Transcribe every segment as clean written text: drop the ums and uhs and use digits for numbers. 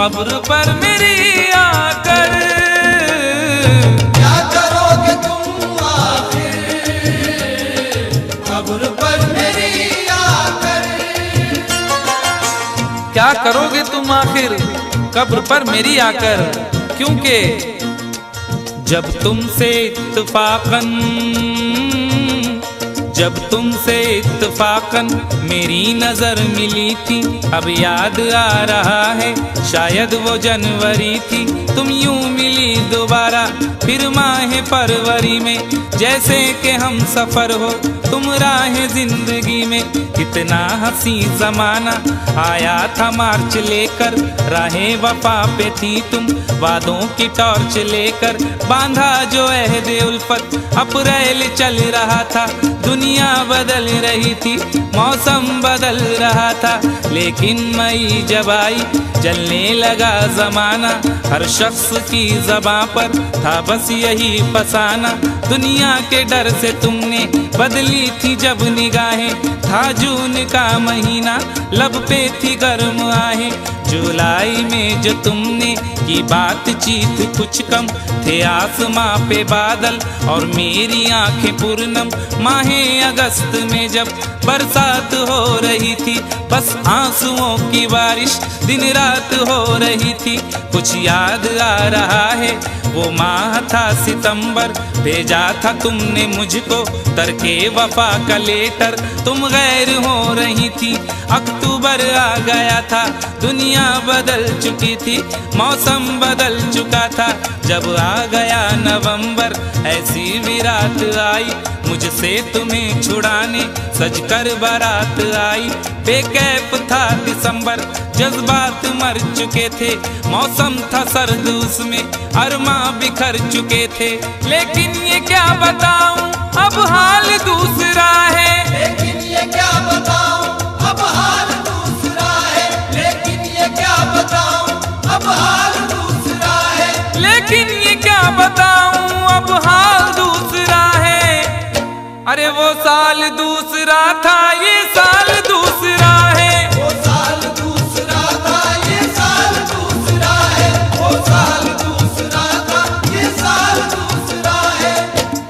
कब्र पर मेरी आकर। क्या करोगे तुम आखिर कब्र पर मेरी आकर। क्या करोगे तुम आखिर कब्र पर मेरी आकर, क्योंकि जब तुमसे इत्तफाकन मेरी नजर मिली थी, अब याद आ रहा है शायद वो जनवरी थी। तुम यूं मिली दोबारा फिर माह फरवरी में, जैसे कि हम सफर हो तुम राह जिंदगी में। कितना हंसी जमाना आया था मार्च लेकर, राहे वफा पे थी तुम वादों की टॉर्च लेकर। बांधा जो अहदे उल्फत अप्रैल चल रहा था, दुनिया बदल रही थी मौसम बदल रहा था। लेकिन मई जब आई जलने लगा जमाना, हर शख्स की ज़बां पर था बस यही फसाना। दुनिया के डर से तुमने बदली थी जब निगाहें, था जून का महीना लब पे थी गर्म आहें। जुलाई में जो तुमने की बातचीत कुछ कम थे आसमां पे बादल और मेरी आंखें पूर्णम। माहे अगस्त में जब बरसात हो रही थी, बस आंसुओं की बारिश दिन रात हो रही थी। कुछ याद आ रहा है वो माह था सितंबर, भेजा था तुमने मुझको तरके वफा का लेटर। तुम गैर हो रही थी, अक्टूबर आ गया था, दुनिया बदल चुकी थी, मौसम बदल चुका था। जब आ गया नवंबर ऐसी भी रात आई, मुझसे तुम्हें छुड़ाने सजकर बारात आई। बेकैफ था दिसंबर, जज्बात मर चुके थे, मौसम था सर्द उसमें अरमा बिखर चुके थे। लेकिन ये क्या बताऊं अब हाल दूसरा है। लेकिन ये क्या बताऊं अब हाल दूसरा है। लेकिन ये क्या बताऊं अब हाल दूसरा है। लेकिन ये क्या बताऊं अब हाल दूसरा है। अरे वो साल दूसरा था ये साल दूसरा है। वो साल दूसरा था ये साल दूसरा है। वो साल दूसरा था ये साल दूसरा है।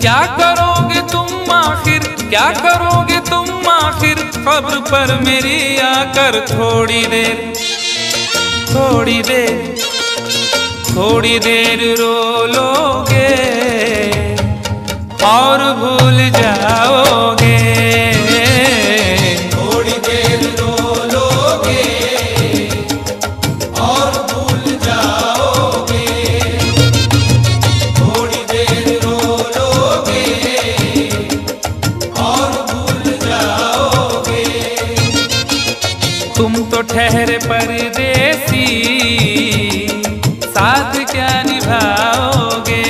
क्या करोगे तुम आखिर, क्या करोगे तुम आखिर कब्र पर मेरी आकर। थोड़ी देर थोड़ी देर थोड़ी देर रो लोगे और भूल जाओगे। थोड़ी देर रो लोगे और भूल जाओगे। थोड़ी देर रो लोगे और भूल जाओगे। तुम तो ठहरे परदेसी, साथ क्या निभाओगे।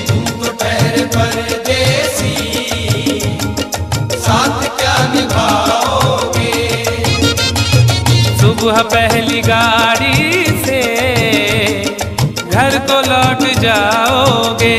तुम तो ठहरे परदेसी, साथ क्या निभाओगे। सुबह पहली गाड़ी से घर को लौट जाओगे।